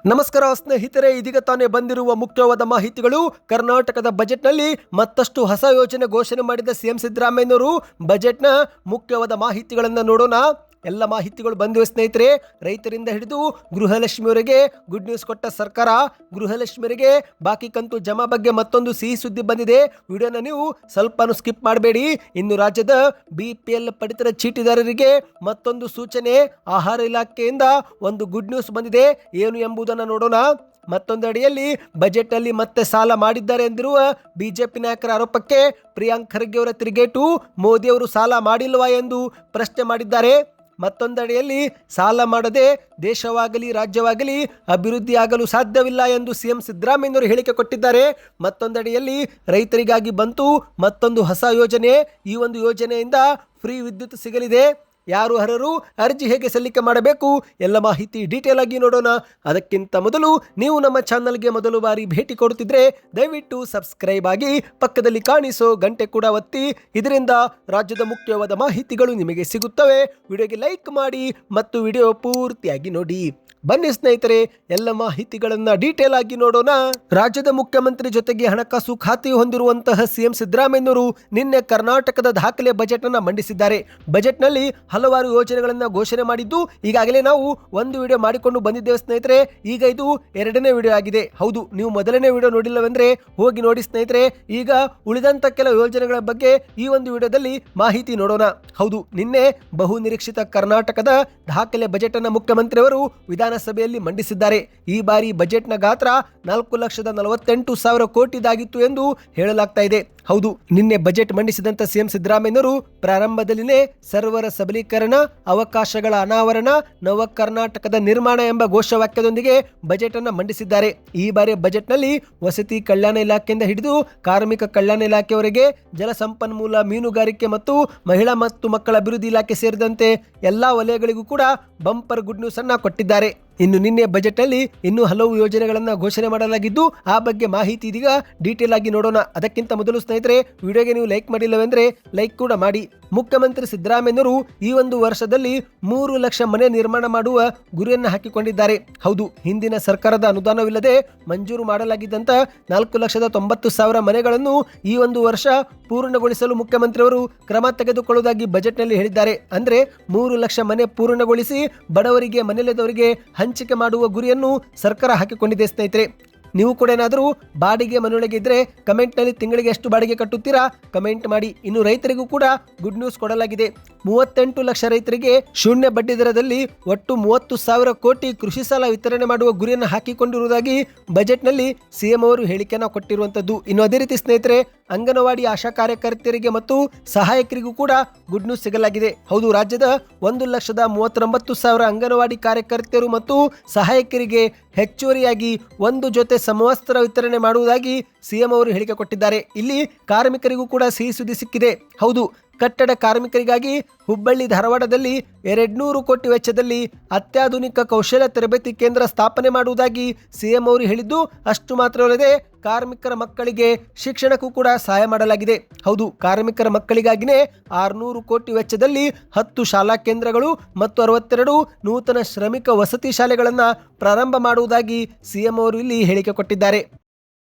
ನಮಸ್ಕಾರ ಸ್ನೇಹಿತರೆ, ಇದೀಗ ತಾನೇ ಬಂದಿರುವ ಮುಖ್ಯವಾದ ಮಾಹಿತಿಗಳು. ಕರ್ನಾಟಕದ ಬಜೆಟ್ನಲ್ಲಿ ಮತ್ತಷ್ಟು ಹೊಸ ಯೋಜನೆ ಘೋಷಣೆ ಮಾಡಿದ ಸಿಎಂ ಸಿದ್ದರಾಮಯ್ಯನವರು ಬಜೆಟ್ನ ಮುಖ್ಯವಾದ ಮಾಹಿತಿಗಳನ್ನು ನೋಡೋಣ. ಎಲ್ಲ ಮಾಹಿತಿಗಳು ಬಂದಿವೆ ಸ್ನೇಹಿತರೆ. ರೈತರಿಂದ ಹಿಡಿದು ಗೃಹಲಕ್ಷ್ಮಿಯವರಿಗೆ ಗುಡ್ ನ್ಯೂಸ್ ಕೊಟ್ಟ ಸರ್ಕಾರ. ಗೃಹಲಕ್ಷ್ಮಿಯವರಿಗೆ ಬಾಕಿ ಕಂತು ಜಮಾ ಬಗ್ಗೆ ಮತ್ತೊಂದು ಸಿಹಿ ಸುದ್ದಿ ಬಂದಿದೆ. ವಿಡಿಯೋನ ನೀವು ಸ್ವಲ್ಪನೂ ಸ್ಕಿಪ್ ಮಾಡಬೇಡಿ. ಇನ್ನು ರಾಜ್ಯದ BPL ಪಡಿತರ ಚೀಟಿದಾರರಿಗೆ ಮತ್ತೊಂದು ಸೂಚನೆ. ಆಹಾರ ಇಲಾಖೆಯಿಂದ ಒಂದು ಗುಡ್ ನ್ಯೂಸ್ ಬಂದಿದೆ. ಏನು ಎಂಬುದನ್ನು ನೋಡೋಣ. ಮತ್ತೊಂದೆಡೆಯಲ್ಲಿ ಬಜೆಟ್ನಲ್ಲಿ ಮತ್ತೆ ಸಾಲ ಮಾಡಿದ್ದಾರೆ ಎಂದಿರುವ ಬಿಜೆಪಿ ನಾಯಕರ ಆರೋಪಕ್ಕೆ ಪ್ರಿಯಾಂಕ್ ಖರ್ಗೆ ಅವರ ತಿರುಗೇಟು. ಮೋದಿಯವರು ಸಾಲ ಮಾಡಿಲ್ವಾ ಎಂದು ಪ್ರಶ್ನೆ ಮಾಡಿದ್ದಾರೆ. ಮತ್ತೊಂದೆಡೆಯಲ್ಲಿ ಸಾಲ ಮಾಡದೆ ದೇಶವಾಗಲಿ ರಾಜ್ಯವಾಗಲಿ ಅಭಿವೃದ್ಧಿ ಆಗಲು ಸಾಧ್ಯವಿಲ್ಲ ಎಂದು ಸಿಎಂ ಸಿದ್ದರಾಮಯ್ಯನವರು ಹೇಳಿಕೆ ಕೊಟ್ಟಿದ್ದಾರೆ. ಮತ್ತೊಂದೆಡೆಯಲ್ಲಿ ರೈತರಿಗಾಗಿ ಬಂತು ಮತ್ತೊಂದು ಹೊಸ ಯೋಜನೆ. ಈ ಒಂದು ಯೋಜನೆಯಿಂದ ಫ್ರೀ ವಿದ್ಯುತ್ ಸಿಗಲಿದೆ. ಯಾರು ಅರ್ಹರು, ಅರ್ಜಿ ಹೇಗೆ ಸಲ್ಲಿಕೆ ಮಾಡಬೇಕು, ಎಲ್ಲ ಮಾಹಿತಿ ಡೀಟೇಲ್ ಆಗಿ ನೋಡೋಣ. ಅದಕ್ಕಿಂತ ಮೊದಲು ನೀವು ನಮ್ಮ ಚಾನಲ್ಗೆ ಮೊದಲು ಬಾರಿ ಭೇಟಿ ಕೊಡುತ್ತಿದ್ರೆ ದಯವಿಟ್ಟು ಸಬ್ಸ್ಕ್ರೈಬ್ ಆಗಿ ಪಕ್ಕದಲ್ಲಿ ಕಾಣಿಸೋ ಗಂಟೆ ಕೂಡ ಒತ್ತಿ. ಇದರಿಂದ ರಾಜ್ಯದ ಮುಖ್ಯವಾದ ಮಾಹಿತಿಗಳು ನಿಮಗೆ ಸಿಗುತ್ತವೆ. ವಿಡಿಯೋಗೆ ಲೈಕ್ ಮಾಡಿ ಮತ್ತು ವಿಡಿಯೋ ಪೂರ್ತಿಯಾಗಿ ನೋಡಿ. ಬನ್ನಿ ಸ್ನೇಹಿತರೆ, ಎಲ್ಲ ಮಾಹಿತಿಗಳನ್ನು ಡೀಟೇಲ್ ಆಗಿ ನೋಡೋಣ. ರಾಜ್ಯದ ಮುಖ್ಯಮಂತ್ರಿ ಜೊತೆಗೆ ಹಣಕಾಸು ಖಾತೆ ಹೊಂದಿರುವಂತಹ ಸಿಎಂ ಸಿದ್ದರಾಮಯ್ಯನವರು ನಿನ್ನೆ ಕರ್ನಾಟಕದ ದಾಖಲೆ ಬಜೆಟ್ ಅನ್ನು ಮಂಡಿಸಿದ್ದಾರೆ. ಬಜೆಟ್ನಲ್ಲಿ ಹಲವಾರು ಯೋಜನೆಗಳನ್ನು ಘೋಷಣೆ ಮಾಡಿದ್ದು ಈಗಾಗಲೇ ನಾವು ಒಂದು ವಿಡಿಯೋ ಮಾಡಿಕೊಂಡು ಬಂದಿದ್ದೇವೆ ಸ್ನೇಹಿತರೆ. ಈಗ ಇದು ಎರಡನೇ ವಿಡಿಯೋ ಆಗಿದೆ. ಹೌದು, ನೀವು ಮೊದಲನೇ ವಿಡಿಯೋ ನೋಡಿಲ್ಲವೆಂದ್ರೆ ಹೋಗಿ ನೋಡಿ ಸ್ನೇಹಿತರೆ. ಈಗ ಉಳಿದಂತ ಕೆಲ ಯೋಜನೆಗಳ ಬಗ್ಗೆ ಈ ಒಂದು ವಿಡಿಯೋದಲ್ಲಿ ಮಾಹಿತಿ ನೋಡೋಣ. ಹೌದು, ನಿನ್ನೆ ಬಹು ನಿರೀಕ್ಷಿತ ಕರ್ನಾಟಕದ ದಾಖಲೆ ಬಜೆಟ್ ಅನ್ನು ಮುಖ್ಯಮಂತ್ರಿಯವರು ವಿಧಾನಸಭೆಯಲ್ಲಿ ಮಂಡಿಸಿದ್ದಾರೆ. ಈ ಬಾರಿ ಬಜೆಟ್ನ ಗಾತ್ರ 4,48,000 ಕೋಟಿದಾಗಿತ್ತು ಎಂದು ಹೇಳಲಾಗ್ತಾ ಇದೆ. ಹೌದು, ನಿನ್ನೆ ಬಜೆಟ್ ಮಂಡಿಸಿದಂತ ಸಿಎಂ ಸಿದ್ದರಾಮಯ್ಯನವರು ಪ್ರಾರಂಭದಲ್ಲಿನೇ ಸರ್ವರ ಸಬಲೀಕರಣ, ಅವಕಾಶಗಳ ಅನಾವರಣ, ನವ ಕರ್ನಾಟಕದ ನಿರ್ಮಾಣ ಎಂಬ ಘೋಷವಾಕ್ಯದೊಂದಿಗೆ ಬಜೆಟ್ ಅನ್ನು ಮಂಡಿಸಿದ್ದಾರೆ. ಈ ಬಾರಿ ಬಜೆಟ್ನಲ್ಲಿ ವಸತಿ ಕಲ್ಯಾಣ ಇಲಾಖೆಯಿಂದ ಹಿಡಿದು ಕಾರ್ಮಿಕ ಕಲ್ಯಾಣ ಇಲಾಖೆಯವರೆಗೆ ಜಲಸಂಪನ್ಮೂಲ, ಮೀನುಗಾರಿಕೆ ಮತ್ತು ಮಹಿಳಾ ಮತ್ತು ಮಕ್ಕಳ ಅಭಿವೃದ್ಧಿ ಇಲಾಖೆ ಸೇರಿದಂತೆ ಎಲ್ಲಾ ವಲಯಗಳಿಗೂ ಕೂಡ ಬಂಪರ್ ಗುಡ್ ನ್ಯೂಸ್ ಅನ್ನ ಕೊಟ್ಟಿದ್ದಾರೆ. ಇನ್ನು ನಿನ್ನೆ ಬಜೆಟ್ನಲ್ಲಿ ಇನ್ನೂ ಹಲವು ಯೋಜನೆಗಳನ್ನು ಘೋಷಣೆ ಮಾಡಲಾಗಿದ್ದು ಆ ಬಗ್ಗೆ ಮಾಹಿತಿ ಇದೀಗ ಡೀಟೇಲ್ ಆಗಿ ನೋಡೋಣ. ಅದಕ್ಕಿಂತ ಮೊದಲು ಸ್ನೇಹಿತರೆ, ವಿಡಿಯೋಗೆ ನೀವು ಲೈಕ್ ಮಾಡಿಲ್ಲವೆಂದ್ರೆ ಲೈಕ್ ಕೂಡ ಮಾಡಿ. ಮುಖ್ಯಮಂತ್ರಿ ಸಿದ್ದರಾಮಯ್ಯನವರು ಈ ಒಂದು ವರ್ಷದಲ್ಲಿ 3 ಲಕ್ಷ ಮನೆ ನಿರ್ಮಾಣ ಮಾಡುವ ಗುರಿಯನ್ನು ಹಾಕಿಕೊಂಡಿದ್ದಾರೆ. ಹೌದು, ಹಿಂದಿನ ಸರ್ಕಾರದ ಅನುದಾನವಿಲ್ಲದೆ ಮಂಜೂರು ಮಾಡಲಾಗಿದ್ದಂತ 4,90,000 ಮನೆಗಳನ್ನು ಈ ಒಂದು ವರ್ಷ ಪೂರ್ಣಗೊಳಿಸಲು ಮುಖ್ಯಮಂತ್ರಿಯವರು ಕ್ರಮ ತೆಗೆದುಕೊಳ್ಳುವುದಾಗಿ ಬಜೆಟ್ನಲ್ಲಿ ಹೇಳಿದ್ದಾರೆ. ಅಂದ್ರೆ 3 ಲಕ್ಷ ಮನೆ ಪೂರ್ಣಗೊಳಿಸಿ ಬಡವರಿಗೆ, ಮನೆಯಿಲ್ಲದವರಿಗೆ ಹಂಚಿಕೆ ಮಾಡುವ ಗುರಿಯನ್ನು ಸರ್ಕಾರ ಹಾಕಿಕೊಂಡಿದೆ ಸ್ನೇಹಿತರೆ. ನೀವು ಕೂಡ ಏನಾದರೂ ಬಾಡಿಗೆ ಮನೆಯೊಳಗೆ ಇದ್ರೆ ಕಮೆಂಟ್ನಲ್ಲಿ ತಿಂಗಳಿಗೆ ಎಷ್ಟು ಬಾಡಿಗೆ ಕಟ್ಟುತ್ತೀರಾ ಕಮೆಂಟ್ ಮಾಡಿ. ಇನ್ನು ರೈತರಿಗೂ ಕೂಡ ಗುಡ್ ನ್ಯೂಸ್ ಕೊಡಲಾಗಿದೆ. 38 ಲಕ್ಷ ರೈತರಿಗೆ ಶೂನ್ಯ ಬಡ್ಡಿ ದರದಲ್ಲಿ ಒಟ್ಟು 30,000 ಕೋಟಿ ಕೃಷಿ ಸಾಲ ವಿತರಣೆ ಮಾಡುವ ಗುರಿಯನ್ನು ಹಾಕಿಕೊಂಡಿರುವುದಾಗಿ ಬಜೆಟ್ನಲ್ಲಿ ಸಿಎಂ ಅವರು ಹೇಳಿಕೆಯನ್ನು ಕೊಟ್ಟಿರುವಂತದ್ದು. ಇನ್ನು ಅದೇ ರೀತಿ ಸ್ನೇಹಿತರೆ, ಅಂಗನವಾಡಿ ಆಶಾ ಕಾರ್ಯಕರ್ತೆಯರಿಗೆ ಮತ್ತು ಸಹಾಯಕರಿಗೂ ಕೂಡ ಗುಡ್ ನ್ಯೂಸ್ ಸಿಗಲಾಗಿದೆ. ಹೌದು, ರಾಜ್ಯದ 1,39,000 ಅಂಗನವಾಡಿ ಕಾರ್ಯಕರ್ತೆಯರು ಮತ್ತು ಸಹಾಯಕರಿಗೆ ಹೆಚ್ಚುವರಿಯಾಗಿ 1 ಜೊತೆ ಸಮವಸ್ತ್ರ ವಿತರಣೆ ಮಾಡುವುದಾಗಿ ಸಿಎಂ ಅವರು ಹೇಳಿಕೆ ಕೊಟ್ಟಿದ್ದಾರೆ. ಇಲ್ಲಿ ಕಾರ್ಮಿಕರಿಗೂ ಕೂಡ ಸಿಹಿ ಸುದ್ದಿ ಸಿಕ್ಕಿದೆ. ಹೌದು, ಕಟ್ಟಡ ಕಾರ್ಮಿಕರಿಗಾಗಿ ಹುಬ್ಬಳ್ಳಿ ಧಾರವಾಡದಲ್ಲಿ 200 ಕೋಟಿ ವೆಚ್ಚದಲ್ಲಿ ಅತ್ಯಾಧುನಿಕ ಕೌಶಲ್ಯ ತರಬೇತಿ ಕೇಂದ್ರ ಸ್ಥಾಪನೆ ಮಾಡುವುದಾಗಿ ಸಿಎಂ ಅವರು ಹೇಳಿದ್ದು ಅಷ್ಟು ಮಾತ್ರವಲ್ಲದೆ ಕಾರ್ಮಿಕರ ಮಕ್ಕಳಿಗೆ ಶಿಕ್ಷಣಕ್ಕೂ ಕೂಡ ಸಹಾಯ ಮಾಡಲಾಗಿದೆ. ಹೌದು, ಕಾರ್ಮಿಕರ ಮಕ್ಕಳಿಗಾಗಿನೇ 600 ಕೋಟಿ ವೆಚ್ಚದಲ್ಲಿ 10 ಶಾಲಾ ಕೇಂದ್ರಗಳು ಮತ್ತು 62 ನೂತನ ಶ್ರಮಿಕ ವಸತಿ ಶಾಲೆಗಳನ್ನು ಪ್ರಾರಂಭ ಮಾಡುವುದಾಗಿ ಸಿಎಂ ಅವರು ಇಲ್ಲಿ ಹೇಳಿಕೆ ಕೊಟ್ಟಿದ್ದಾರೆ.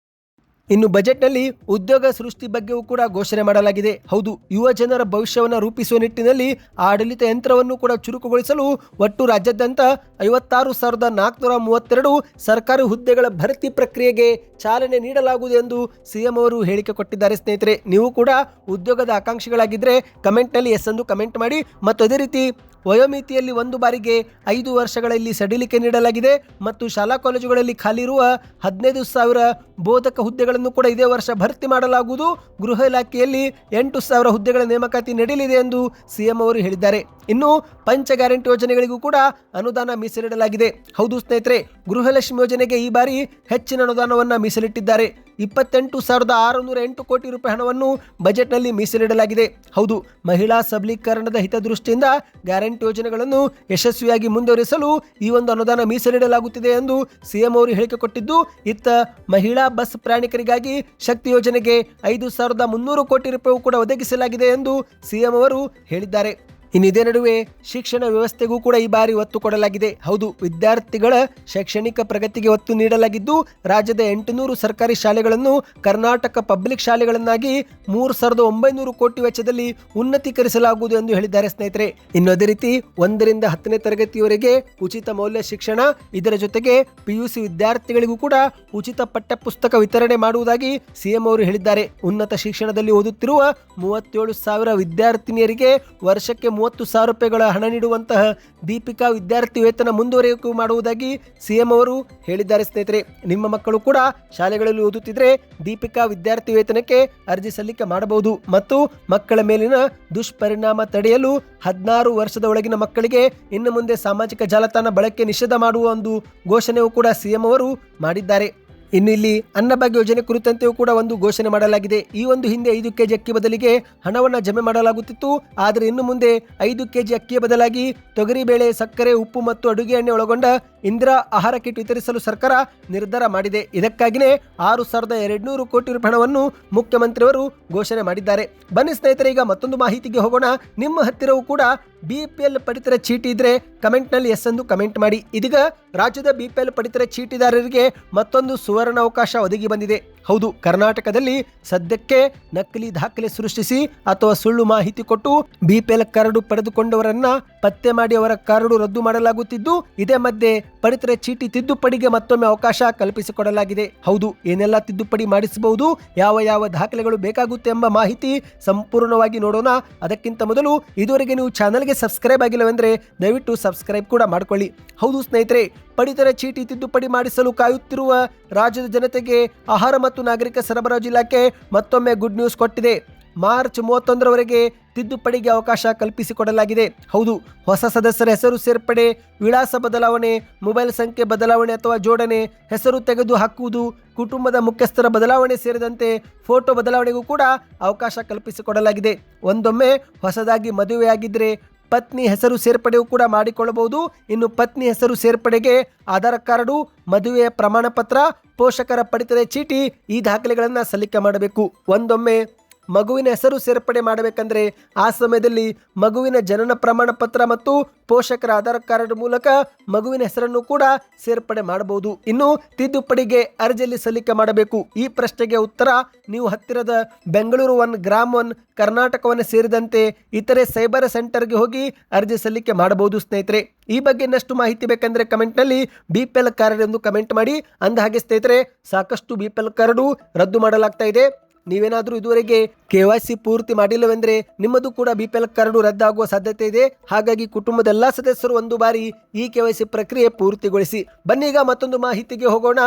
ಇನ್ನು ಬಜೆಟ್ನಲ್ಲಿ ಉದ್ಯೋಗ ಸೃಷ್ಟಿ ಬಗ್ಗೆಯೂ ಕೂಡ ಘೋಷಣೆ ಮಾಡಲಾಗಿದೆ. ಹೌದು, ಯುವ ಜನರ ಭವಿಷ್ಯವನ್ನು ರೂಪಿಸುವ ನಿಟ್ಟಿನಲ್ಲಿ ಆಡಳಿತ ಯಂತ್ರವನ್ನು ಕೂಡ ಚುರುಕುಗೊಳಿಸಲು ಒಟ್ಟು ರಾಜ್ಯಾದ್ಯಂತ 56,432 ಸರ್ಕಾರಿ ಹುದ್ದೆಗಳ ಭರ್ತಿ ಪ್ರಕ್ರಿಯೆಗೆ ಚಾಲನೆ ನೀಡಲಾಗುವುದು ಎಂದು ಸಿಎಂ ಅವರು ಹೇಳಿಕೆ ಕೊಟ್ಟಿದ್ದಾರೆ. ಸ್ನೇಹಿತರೆ, ನೀವು ಕೂಡ ಉದ್ಯೋಗದ ಆಕಾಂಕ್ಷಿಗಳಾಗಿದ್ದರೆ ಕಮೆಂಟ್ನಲ್ಲಿ ಎಸ್ ಎಂದು ಕಮೆಂಟ್ ಮಾಡಿ. ಮತ್ತು ಅದೇ ರೀತಿ ವಯೋಮಿತಿಯಲ್ಲಿ 1 ಬಾರಿಗೆ 5 ವರ್ಷಗಳಲ್ಲಿ ಸಡಿಲಿಕೆ ನೀಡಲಾಗಿದೆ ಮತ್ತು ಶಾಲಾ ಕಾಲೇಜುಗಳಲ್ಲಿ ಖಾಲಿ ಇರುವ 15,000 ಬೋಧಕ ಹುದ್ದೆಗಳನ್ನು ಕೂಡ ಇದೇ ವರ್ಷ ಭರ್ತಿ ಮಾಡಲಾಗುವುದು. ಗೃಹ ಇಲಾಖೆಯಲ್ಲಿ 8,000 ಹುದ್ದೆಗಳ ನೇಮಕಾತಿ ನಡೆಯಲಿದೆ ಎಂದು ಸಿಎಂ ಅವರು ಹೇಳಿದ್ದಾರೆ. ಇನ್ನು ಪಂಚ ಗ್ಯಾರಂಟಿ ಯೋಜನೆಗಳಿಗೂ ಕೂಡ ಅನುದಾನ ಮೀಸಲಿಡಲಾಗಿದೆ. ಹೌದು ಸ್ನೇಹಿತರೆ, ಗೃಹಲಕ್ಷ್ಮಿ ಯೋಜನೆಗೆ ಈ ಬಾರಿ ಹೆಚ್ಚಿನ ಅನುದಾನವನ್ನು ಮೀಸಲಿಟ್ಟಿದ್ದಾರೆ. 28,608 ಕೋಟಿ ರೂಪಾಯಿ ಹಣವನ್ನು ಬಜೆಟ್ನಲ್ಲಿ ಮೀಸಲಿಡಲಾಗಿದೆ. ಹೌದು, ಮಹಿಳಾ ಸಬಲೀಕರಣದ ಹಿತದೃಷ್ಟಿಯಿಂದ ಗ್ಯಾರಂಟಿ ಯೋಜನೆಗಳನ್ನು ಯಶಸ್ವಿಯಾಗಿ ಮುಂದುವರಿಸಲು ಈ ಒಂದು ಅನುದಾನ ಮೀಸಲಿಡಲಾಗುತ್ತಿದೆ ಎಂದು ಸಿಎಂ ಅವರು ಹೇಳಿಕೆ ಕೊಟ್ಟಿದ್ದು, ಇತ್ತ ಮಹಿಳಾ ಬಸ್ ಪ್ರಯಾಣಿಕರಿಗಾಗಿ ಶಕ್ತಿ ಯೋಜನೆಗೆ 5,300 ಕೋಟಿ ರೂಪಾಯಿ ಕೂಡ ಒದಗಿಸಲಾಗಿದೆ ಎಂದು ಸಿಎಂ ಅವರು ಹೇಳಿದ್ದಾರೆ. ಇನ್ನು ಇದೇ ನಡುವೆ ಶಿಕ್ಷಣ ವ್ಯವಸ್ಥೆಗೂ ಕೂಡ ಈ ಬಾರಿ ಒತ್ತು ಕೊಡಲಾಗಿದೆ. ಹೌದು, ವಿದ್ಯಾರ್ಥಿಗಳ ಶೈಕ್ಷಣಿಕ ಪ್ರಗತಿಗೆ ಒತ್ತು ನೀಡಲಾಗಿದ್ದು ರಾಜ್ಯದ 800 ಸರ್ಕಾರಿ ಶಾಲೆಗಳನ್ನು ಕರ್ನಾಟಕ ಪಬ್ಲಿಕ್ ಶಾಲೆಗಳನ್ನಾಗಿ 3,900 ಕೋಟಿ ವೆಚ್ಚದಲ್ಲಿ ಉನ್ನತೀಕರಿಸಲಾಗುವುದು ಎಂದು ಹೇಳಿದ್ದಾರೆ ಸ್ನೇಹಿತರೆ. ಇನ್ನು ಅದೇ ರೀತಿ 1ರಿಂದ 10ನೇ ತರಗತಿಯವರೆಗೆ ಉಚಿತ ಮೌಲ್ಯ ಶಿಕ್ಷಣ, ಇದರ ಜೊತೆಗೆ PUC ವಿದ್ಯಾರ್ಥಿಗಳಿಗೂ ಕೂಡ ಉಚಿತ ಪಠ್ಯಪುಸ್ತಕ ವಿತರಣೆ ಮಾಡುವುದಾಗಿ ಸಿಎಂ ಅವರು ಹೇಳಿದ್ದಾರೆ. ಉನ್ನತ ಶಿಕ್ಷಣದಲ್ಲಿ ಓದುತ್ತಿರುವ 37,000 ವಿದ್ಯಾರ್ಥಿನಿಯರಿಗೆ ವರ್ಷಕ್ಕೆ 30,000 ರೂಪಾಯಿಗಳ ಹಣ ನೀಡುವಂತಹ ದೀಪಿಕಾ ವಿದ್ಯಾರ್ಥಿ ವೇತನ ಮುಂದುವರಿಕೆ ಮಾಡುವುದಾಗಿ ಸಿಎಂ ಅವರು ಹೇಳಿದ್ದಾರೆ ಸ್ನೇಹಿತರೆ. ನಿಮ್ಮ ಮಕ್ಕಳು ಕೂಡ ಶಾಲೆಗಳಲ್ಲಿ ಓದುತ್ತಿದ್ರೆ ದೀಪಿಕಾ ವಿದ್ಯಾರ್ಥಿ ವೇತನಕ್ಕೆ ಅರ್ಜಿ ಸಲ್ಲಿಕೆ ಮಾಡಬಹುದು ಮತ್ತು ಮಕ್ಕಳ ಮೇಲಿನ ದುಷ್ಪರಿಣಾಮ ತಡೆಯಲು 16 ವರ್ಷದ ಒಳಗಿನ ಮಕ್ಕಳಿಗೆ ಇನ್ನು ಮುಂದೆ ಸಾಮಾಜಿಕ ಜಾಲತಾಣ ಬಳಕೆ ನಿಷೇಧ ಮಾಡುವ ಒಂದು ಘೋಷಣೆಯೂ ಕೂಡ ಸಿಎಂ ಅವರು ಮಾಡಿದ್ದಾರೆ. ಇನ್ನು ಇಲ್ಲಿ ಅನ್ನಭಾಗ್ಯ ಯೋಜನೆ ಕುರಿತಂತೆಯೂ ಕೂಡ ಒಂದು ಘೋಷಣೆ ಮಾಡಲಾಗಿದೆ. ಈ ಒಂದು ಹಿಂದೆ 5 ಕೆಜಿ ಅಕ್ಕಿ ಬದಲಿಗೆ ಹಣವನ್ನು ಜಮೆ ಮಾಡಲಾಗುತ್ತಿತ್ತು. ಆದರೆ ಇನ್ನು ಮುಂದೆ 5 ಕೆಜಿ ಅಕ್ಕಿಯ ಬದಲಾಗಿ ತೊಗರಿಬೇಳೆ, ಸಕ್ಕರೆ, ಉಪ್ಪು ಮತ್ತು ಅಡುಗೆ ಎಣ್ಣೆ ಒಳಗೊಂಡ ಇಂದಿರಾ ಆಹಾರ ಕಿಟ್ ವಿತರಿಸಲು ಸರ್ಕಾರ ನಿರ್ಧಾರ ಮಾಡಿದೆ. ಇದಕ್ಕಾಗಿಯೇ 6,200 ಕೋಟಿ ರೂಪಾಯಿ ಹಣವನ್ನು ಮುಖ್ಯಮಂತ್ರಿಯವರು ಘೋಷಣೆ ಮಾಡಿದ್ದಾರೆ. ಬನ್ನಿ ಸ್ನೇಹಿತರೆ, ಈಗ ಮತ್ತೊಂದು ಮಾಹಿತಿಗೆ ಹೋಗೋಣ. ನಿಮ್ಮ ಹತ್ತಿರವೂ ಕೂಡ BPL ಪಡಿತರ ಚೀಟಿ ಇದ್ರೆ ಕಮೆಂಟ್ನಲ್ಲಿ ಎಸ್ ಎಂದು ಕಮೆಂಟ್ ಮಾಡಿ. ಇದೀಗ ರಾಜ್ಯದ BPL ಪಡಿತರ ಚೀಟಿದಾರರಿಗೆ ಮತ್ತೊಂದು ಸುವರ್ಣ ಅವಕಾಶ ಒದಗಿ ಬಂದಿದೆ. ಹೌದು, ಕರ್ನಾಟಕದಲ್ಲಿ ಸದ್ಯಕ್ಕೆ ನಕಲಿ ದಾಖಲೆ ಸೃಷ್ಟಿಸಿ ಅಥವಾ ಸುಳ್ಳು ಮಾಹಿತಿ ಕೊಟ್ಟು BPL ಕರಡು ಪಡೆದುಕೊಂಡವರನ್ನ ಪತ್ತೆ ಮಾಡಿ ಅವರ ಕರಡು ರದ್ದು ಮಾಡಲಾಗುತ್ತಿದ್ದು, ಇದೇ ಮಧ್ಯೆ ಪಡಿತರ ಚೀಟಿ ತಿದ್ದುಪಡಿಗೆ ಮತ್ತೊಮ್ಮೆ ಅವಕಾಶ ಕಲ್ಪಿಸಿಕೊಡಲಾಗಿದೆ. ಹೌದು, ಏನೆಲ್ಲ ತಿದ್ದುಪಡಿ ಮಾಡಿಸಬಹುದು, ಯಾವ ದಾಖಲೆಗಳು ಬೇಕಾಗುತ್ತೆ ಎಂಬ ಮಾಹಿತಿ ಸಂಪೂರ್ಣವಾಗಿ ನೋಡೋಣ. ಅದಕ್ಕಿಂತ ಮೊದಲು ಇದುವರೆಗೆ ನೀವು ಚಾನಲ್ಗೆ ಸಬ್ಸ್ಕ್ರೈಬ್ ಆಗಿಲ್ಲವೆಂದರೆ ದಯವಿಟ್ಟು ಸಬ್ಸ್ಕ್ರೈಬ್ ಕೂಡ ಮಾಡ್ಕೊಳ್ಳಿ. ಹೌದು ಸ್ನೇಹಿತರೆ, ಪಡಿತರ ಚೀಟಿ ತಿದ್ದುಪಡಿ ಮಾಡಿಸಲು ಕಾಯುತ್ತಿರುವ ರಾಜ್ಯದ ಜನತೆಗೆ ಆಹಾರ ಮತ್ತು ನಾಗರಿಕ ಸರಬರಾಜು ಇಲಾಖೆ ಮತ್ತೊಮ್ಮೆ ಗುಡ್ ನ್ಯೂಸ್ ಕೊಟ್ಟಿದೆ. ಮಾರ್ಚ್ 31ರವರೆಗೆ ತಿದ್ದುಪಡಿಗೆ ಅವಕಾಶ ಕಲ್ಪಿಸಿಕೊಡಲಾಗಿದೆ. ಹೌದು, ಹೊಸ ಸದಸ್ಯರ ಹೆಸರು ಸೇರ್ಪಡೆ, ವಿಳಾಸ ಬದಲಾವಣೆ, ಮೊಬೈಲ್ ಸಂಖ್ಯೆ ಬದಲಾವಣೆ ಅಥವಾ ಜೋಡಣೆ, ಹೆಸರು ತೆಗೆದು ಹಾಕುವುದು, ಕುಟುಂಬದ ಮುಖ್ಯಸ್ಥರ ಬದಲಾವಣೆ ಸೇರಿದಂತೆ ಫೋಟೋ ಬದಲಾವಣೆಗೂ ಕೂಡ ಅವಕಾಶ ಕಲ್ಪಿಸಿಕೊಡಲಾಗಿದೆ. ಒಂದೊಮ್ಮೆ ಹೊಸದಾಗಿ ಮದುವೆಯಾಗಿದ್ದರೆ ಪತ್ನಿ ಹೆಸರು ಸೇರ್ಪಡೆಯೂ ಕೂಡ ಮಾಡಿಕೊಳ್ಳಬಹುದು. ಇನ್ನು ಪತ್ನಿ ಹೆಸರು ಸೇರ್ಪಡೆಗೆ ಆಧಾರ್ ಕಾರ್ಡು, ಮದುವೆಯ ಪ್ರಮಾಣ ಪತ್ರ, ಪೋಷಕರ ಪಡಿತರ ಚೀಟಿ ಈ ದಾಖಲೆಗಳನ್ನು ಸಲ್ಲಿಕೆ ಮಾಡಬೇಕು. ಒಂದೊಮ್ಮೆ ಮಗುವಿನ ಹೆಸರು ಸೇರ್ಪಡೆ ಮಾಡಬೇಕಂದ್ರೆ ಆ ಸಮಯದಲ್ಲಿ ಮಗುವಿನ ಜನನ ಪ್ರಮಾಣ ಪತ್ರ ಮತ್ತು ಪೋಷಕರ ಆಧಾರ್ ಕಾರ್ಡ್ ಮೂಲಕ ಮಗುವಿನ ಹೆಸರನ್ನು ಕೂಡ ಸೇರ್ಪಡೆ ಮಾಡಬಹುದು. ಇನ್ನು ತಿದ್ದುಪಡಿಗೆ ಅರ್ಜಿಯಲ್ಲಿ ಸಲ್ಲಿಕೆ ಮಾಡಬೇಕು. ಈ ಪ್ರಶ್ನೆಗೆ ಉತ್ತರ ನೀವು ಹತ್ತಿರದ ಬೆಂಗಳೂರು 1, ಗ್ರಾಮ್ 1, ಕರ್ನಾಟಕ 1 ಸೇರಿದಂತೆ ಇತರೆ ಸೈಬರ್ ಸೆಂಟರ್ಗೆ ಹೋಗಿ ಅರ್ಜಿ ಸಲ್ಲಿಕೆ ಮಾಡಬಹುದು. ಸ್ನೇಹಿತರೆ, ಈ ಬಗ್ಗೆ ಇನ್ನಷ್ಟು ಮಾಹಿತಿ ಬೇಕಂದ್ರೆ ಕಮೆಂಟ್ನಲ್ಲಿ BPL ಕಾರ್ಡ್ ಎಂದು ಕಮೆಂಟ್ ಮಾಡಿ. ಅಂದಹಾಗೆ ಸ್ನೇಹಿತರೆ, ಸಾಕಷ್ಟು BPL ಕಾರ್ಡು ರದ್ದು ಮಾಡಲಾಗ್ತಾ ಇದೆ. ನೀವೇನಾದರೂ ಇದುವರೆಗೆ KYC ಪೂರ್ತಿ ಮಾಡಿಲ್ಲವೆಂದರೆ ನಿಮ್ಮದು ಕೂಡ BPL ಕಾರ್ಡು ರದ್ದಾಗುವ ಸಾಧ್ಯತೆ ಇದೆ. ಹಾಗಾಗಿ ಕುಟುಂಬದ ಎಲ್ಲ ಸದಸ್ಯರು ಒಂದು ಬಾರಿ ಈ KYC ಪ್ರಕ್ರಿಯೆ ಪೂರ್ತಿಗೊಳಿಸಿ. ಬನ್ನಿ ಈಗ ಮತ್ತೊಂದು ಮಾಹಿತಿಗೆ ಹೋಗೋಣ.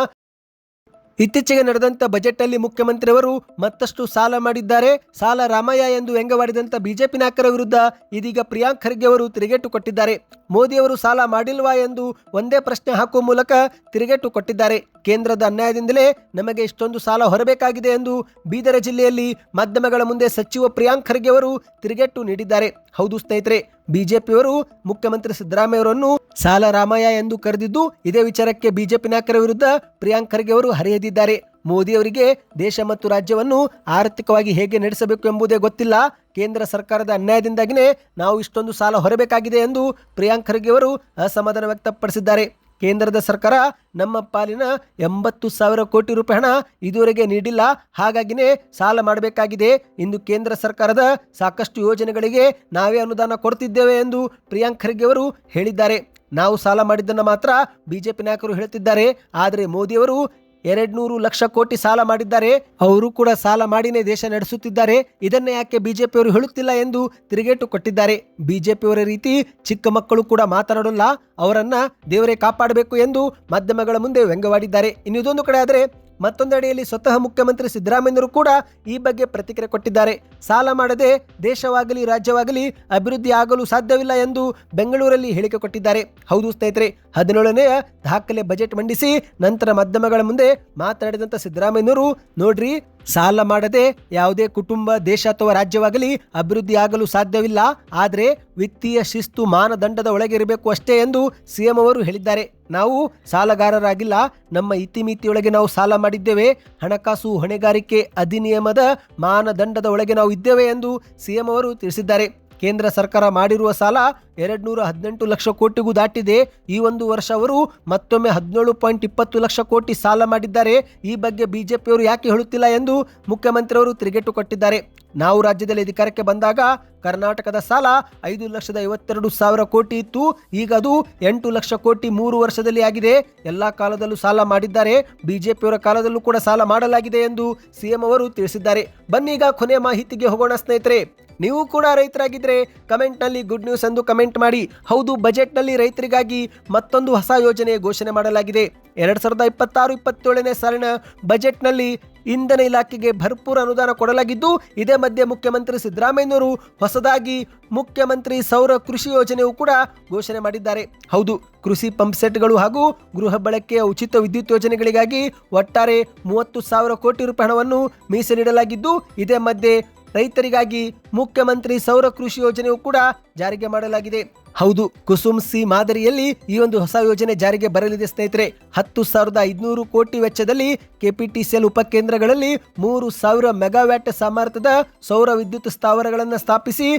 ಇತ್ತೀಚೆಗೆ ನಡೆದಂತ ಬಜೆಟ್ ಅಲ್ಲಿ ಮುಖ್ಯಮಂತ್ರಿಯವರು ಮತ್ತಷ್ಟು ಸಾಲ ಮಾಡಿದ್ದಾರೆ. ಸಾಲ ರಾಮಯ್ಯ ಎಂದು ವ್ಯಂಗ್ಯವಾಡಿದಂತ ಬಿಜೆಪಿ ನಾಯಕರ ವಿರುದ್ಧ ಇದೀಗ ಪ್ರಿಯಾಂಕ್ ಖರ್ಗೆ ಅವರು ತಿರುಗೇಟು ಕೊಟ್ಟಿದ್ದಾರೆ. ಮೋದಿಯವರು ಸಾಲ ಮಾಡಿಲ್ವಾ ಎಂದು ಒಂದೇ ಪ್ರಶ್ನೆ ಹಾಕುವ ಮೂಲಕ ತಿರುಗೇಟು ಕೊಟ್ಟಿದ್ದಾರೆ. ಕೇಂದ್ರದ ಅನ್ಯಾಯದಿಂದಲೇ ನಮಗೆ ಇಷ್ಟೊಂದು ಸಾಲ ಹೊರಬೇಕಾಗಿದೆ ಎಂದು ಬೀದರ ಜಿಲ್ಲೆಯಲ್ಲಿ ಮಾಧ್ಯಮಗಳ ಮುಂದೆ ಸಚಿವ ಪ್ರಿಯಾಂಕ್ ಖರ್ಗೆ ಅವರು ತಿರುಗೇಟು ನೀಡಿದ್ದಾರೆ. ಹೌದು ಸ್ನೇಹಿತರೆ, ಬಿಜೆಪಿಯವರು ಮುಖ್ಯಮಂತ್ರಿ ಸಿದ್ದರಾಮಯ್ಯ ಅವರನ್ನು ಸಾಲ ರಾಮಯ್ಯ ಎಂದು ಕರೆದಿದ್ದು, ಇದೇ ವಿಚಾರಕ್ಕೆ ಬಿಜೆಪಿ ನಾಯಕರ ವಿರುದ್ಧ ಪ್ರಿಯಾಂಕ್ ಖರ್ಗೆ ಅವರು ಹರಿಯದಿದ್ದಾರೆ. ಮೋದಿ ಅವರಿಗೆ ದೇಶ ಮತ್ತು ರಾಜ್ಯವನ್ನು ಆರ್ಥಿಕವಾಗಿ ಹೇಗೆ ನಡೆಸಬೇಕು ಎಂಬುದೇ ಗೊತ್ತಿಲ್ಲ. ಕೇಂದ್ರ ಸರ್ಕಾರದ ಅನ್ಯಾಯದಿಂದಾಗಿನೇ ನಾವು ಇಷ್ಟೊಂದು ಸಾಲ ಹೊರಬೇಕಾಗಿದೆ ಎಂದು ಪ್ರಿಯಾಂಕ್ ಖರ್ಗೆ ಅವರು ಅಸಮಾಧಾನ ವ್ಯಕ್ತಪಡಿಸಿದ್ದಾರೆ. ಕೇಂದ್ರದ ಸರ್ಕಾರ ನಮ್ಮ ಪಾಲಿನ 80,000 ಕೋಟಿ ರೂಪಾಯಿ ಹಣ ಇದುವರೆಗೆ ನೀಡಿಲ್ಲ, ಹಾಗಾಗಿನೇ ಸಾಲ ಮಾಡಬೇಕಾಗಿದೆ. ಇಂದು ಕೇಂದ್ರ ಸರ್ಕಾರದ ಸಾಕಷ್ಟು ಯೋಜನೆಗಳಿಗೆ ನಾವೇ ಅನುದಾನ ಕೊಡ್ತಿದ್ದೇವೆ ಎಂದು ಪ್ರಿಯಾಂಕ್ ಖರ್ಗೆ ಅವರು ಹೇಳಿದ್ದಾರೆ. ನಾವು ಸಾಲ ಮಾಡಿದ್ದನ್ನು ಮಾತ್ರ ಬಿಜೆಪಿ ನಾಯಕರು ಹೇಳ್ತಿದ್ದಾರೆ, ಆದರೆ ಮೋದಿಯವರು 200 ಲಕ್ಷ ಕೋಟಿ ಸಾಲ ಮಾಡಿದ್ದಾರೆ. ಅವರು ಕೂಡ ಸಾಲ ಮಾಡಿನೇ ದೇಶ ನಡೆಸುತ್ತಿದ್ದಾರೆ. ಇದನ್ನೇ ಯಾಕೆ ಬಿಜೆಪಿಯವರು ಹೇಳುತ್ತಿಲ್ಲ ಎಂದು ತಿರುಗೇಟು ಕೊಟ್ಟಿದ್ದಾರೆ. ಬಿಜೆಪಿಯವರ ರೀತಿ ಚಿಕ್ಕ ಮಕ್ಕಳು ಕೂಡ ಮಾತನಾಡಲ್ಲ, ಅವರನ್ನ ದೇವರೇ ಕಾಪಾಡಬೇಕು ಎಂದು ಮಾಧ್ಯಮಗಳ ಮುಂದೆ ವ್ಯಂಗ್ಯವಾಡಿದ್ದಾರೆ. ಇನ್ನು ಇದೊಂದು ಕಡೆ ಆದರೆ ಮತ್ತೊಂದೆಡೆಯಲ್ಲಿ ಸ್ವತಃ ಮುಖ್ಯಮಂತ್ರಿ ಸಿದ್ದರಾಮಯ್ಯರು ಕೂಡ ಈ ಬಗ್ಗೆ ಪ್ರತಿಕ್ರಿಯೆ ಕೊಟ್ಟಿದ್ದಾರೆ. ಸಾಲ ಮಾಡದೆ ದೇಶವಾಗಲಿ ರಾಜ್ಯವಾಗಲಿ ಅಭಿವೃದ್ಧಿ ಆಗಲು ಸಾಧ್ಯವಿಲ್ಲ ಎಂದು ಬೆಂಗಳೂರಲ್ಲಿ ಹೇಳಿಕೆ ಕೊಟ್ಟಿದ್ದಾರೆ. ಹೌದು ಸ್ನೇಹಿತರೆ, 17ನೇಯ ದಾಖಲೆ ಬಜೆಟ್ ಮಂಡಿಸಿ ನಂತರ ಮಾಧ್ಯಮಗಳ ಮುಂದೆ ಮಾತನಾಡಿದಂಥ ಸಿದ್ದರಾಮಯ್ಯರು, ನೋಡ್ರಿ, ಸಾಲ ಮಾಡದೆ ಯಾವುದೇ ಕುಟುಂಬ, ದೇಶ ಅಥವಾ ರಾಜ್ಯವಾಗಲಿ ಅಭಿವೃದ್ಧಿ ಆಗಲು ಸಾಧ್ಯವಿಲ್ಲ, ಆದರೆ ವಿತ್ತೀಯ ಶಿಸ್ತು ಮಾನದಂಡದ ಒಳಗೆ ಇರಬೇಕು ಅಷ್ಟೇ ಎಂದು ಸಿಎಂ ಅವರು ಹೇಳಿದ್ದಾರೆ. ನಾವು ಸಾಲಗಾರರಾಗಿಲ್ಲ, ನಮ್ಮ ಇತಿಮಿತಿಯೊಳಗೆ ನಾವು ಸಾಲ ಮಾಡಿದ್ದೇವೆ, ಹಣಕಾಸು ಹೊಣೆಗಾರಿಕೆ ಅಧಿನಿಯಮದ ಮಾನದಂಡದ ಒಳಗೆ ನಾವು ಇದ್ದೇವೆ ಎಂದು ಸಿಎಂ ಅವರು ತಿಳಿಸಿದ್ದಾರೆ. ಕೇಂದ್ರ ಸರ್ಕಾರ ಮಾಡಿರುವ ಸಾಲ 218 ಲಕ್ಷ ಕೋಟಿಗೂ ದಾಟಿದೆ. ಈ ಒಂದು ವರ್ಷ ಅವರು ಮತ್ತೊಮ್ಮೆ 17.20 ಲಕ್ಷ ಕೋಟಿ ಸಾಲ ಮಾಡಿದ್ದಾರೆ. ಈ ಬಗ್ಗೆ ಬಿಜೆಪಿಯವರು ಯಾಕೆ ಹೇಳುತ್ತಿಲ್ಲ ಎಂದು ಮುಖ್ಯಮಂತ್ರಿಯವರು ತಿರುಗೇಟು ಕೊಟ್ಟಿದ್ದಾರೆ. ನಾವು ರಾಜ್ಯದಲ್ಲಿ ಅಧಿಕಾರಕ್ಕೆ ಬಂದಾಗ ಕರ್ನಾಟಕದ ಸಾಲ 5,52,000 ಕೋಟಿ ಇತ್ತು. ಈಗ ಅದು 8 ಲಕ್ಷ ಕೋಟಿ 3 ವರ್ಷದಲ್ಲಿ ಆಗಿದೆ. ಎಲ್ಲ ಕಾಲದಲ್ಲೂ ಸಾಲ ಮಾಡಿದ್ದಾರೆ. ಬಿಜೆಪಿಯವರ ಕಾಲದಲ್ಲೂ ಕೂಡ ಸಾಲ ಮಾಡಲಾಗಿದೆ ಎಂದು ಸಿಎಂ ಅವರು ತಿಳಿಸಿದ್ದಾರೆ. ಬನ್ನಿ ಈಗ ಕೊನೆಯ ಮಾಹಿತಿಗೆ ಹೋಗೋಣ ಸ್ನೇಹಿತರೆ. ನೀವು ಕೂಡ ರೈತರಾಗಿದ್ದರೆ ಕಮೆಂಟ್ನಲ್ಲಿ ಗುಡ್ ನ್ಯೂಸ್ ಎಂದು ಕಮೆಂಟ್ ಮಾಡಿ. ಹೌದು, ಬಜೆಟ್ನಲ್ಲಿ ರೈತರಿಗಾಗಿ ಮತ್ತೊಂದು ಹೊಸ ಯೋಜನೆ ಘೋಷಣೆ ಮಾಡಲಾಗಿದೆ. 2026-27ನೇ ಸಾಲಿನ ಬಜೆಟ್ನಲ್ಲಿ ಇಂಧನ ಇಲಾಖೆಗೆ ಭರ್ಪೂರ ಅನುದಾನ ಕೊಡಲಾಗಿದ್ದು, ಇದೇ ಮಧ್ಯೆ ಮುಖ್ಯಮಂತ್ರಿ ಸಿದ್ದರಾಮಯ್ಯನವರು ಹೊಸದಾಗಿ ಮುಖ್ಯಮಂತ್ರಿ ಸೌರ ಕೃಷಿ ಯೋಜನೆಯೂ ಕೂಡ ಘೋಷಣೆ ಮಾಡಿದ್ದಾರೆ. ಹೌದು, ಕೃಷಿ ಪಂಪ್ ಸೆಟ್ಗಳು ಹಾಗೂ ಗೃಹ ಬಳಕೆಯ ಉಚಿತ ವಿದ್ಯುತ್ ಯೋಜನೆಗಳಿಗಾಗಿ ಒಟ್ಟಾರೆ 30,000 ಕೋಟಿ ರೂಪಾಯಿ ಹಣವನ್ನು ಮೀಸಲಿಡಲಾಗಿದ್ದು, ಇದೇ ಮಧ್ಯೆ ರೈತರಿಗಾಗಿ ಮುಖ್ಯಮಂತ್ರಿ ಸೌರ ಕೃಷಿ ಯೋಜನೆಯೂ ಕೂಡ ಜಾರಿಗೆ ಮಾಡಲಾಗಿದೆ. ಹೌದು, ಕುಸುಮ್ ಸಿ ಮಾದರಿಯಲ್ಲಿ ಈ ಒಂದು ಹೊಸ ಯೋಜನೆ ಜಾರಿಗೆ ಬರಲಿದೆ ಸ್ನೇಹಿತರೆ. 10,500 ಕೋಟಿ ವೆಚ್ಚದಲ್ಲಿ ಕೆಪಿಟಿಸಿಎಲ್ ಉಪಕೇಂದ್ರಗಳಲ್ಲಿ 3,000 ಮೆಗಾವ್ಯಾಟ್ ಸಾಮರ್ಥ್ಯದ ಸೌರ ವಿದ್ಯುತ್ ಸ್ಥಾವರಗಳನ್ನು ಸ್ಥಾಪಿಸಿ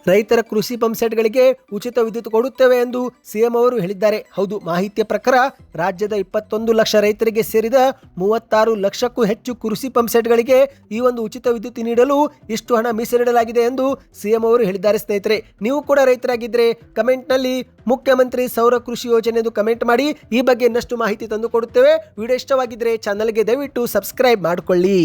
ರೈತರ ಕೃಷಿ ಪಂಪ್ ಸೆಟ್ಗಳಿಗೆ ಉಚಿತ ವಿದ್ಯುತ್ ಕೊಡುತ್ತೇವೆ ಎಂದು ಸಿಎಂ ಅವರು ಹೇಳಿದ್ದಾರೆ. ಹೌದು, ಮಾಹಿತಿಯ ಪ್ರಕಾರ ರಾಜ್ಯದ 21 ಲಕ್ಷ ರೈತರಿಗೆ ಸೇರಿದ 36 ಲಕ್ಷಕ್ಕೂ ಹೆಚ್ಚು ಕೃಷಿ ಪಂಪ್ ಸೆಟ್ಗಳಿಗೆ ಈ ಒಂದು ಉಚಿತ ವಿದ್ಯುತ್ ನೀಡಲು ಇಷ್ಟು ಹಣ ಮೀಸಲಿಡಲಾಗಿದೆ ಎಂದು ಸಿಎಂ ಅವರು ಹೇಳಿದ್ದಾರೆ. ಸ್ನೇಹಿತರೆ, ನೀವು ಕೂಡ ರೈತರಾಗಿದ್ದರೆ ಕಮೆಂಟ್ನಲ್ಲಿ ಮುಖ್ಯಮಂತ್ರಿ ಸೌರ ಕೃಷಿ ಯೋಜನೆ ಎಂದು ಕಮೆಂಟ್ ಮಾಡಿ. ಈ ಬಗ್ಗೆ ಇನ್ನಷ್ಟು ಮಾಹಿತಿ ತಂದು ಕೊಡುತ್ತೇವೆ. ವಿಡಿಯೋ ಇಷ್ಟವಾಗಿದ್ದರೆ ಚಾನಲ್ಗೆ ದಯವಿಟ್ಟು ಸಬ್ಸ್ಕ್ರೈಬ್ ಮಾಡಿಕೊಳ್ಳಿ.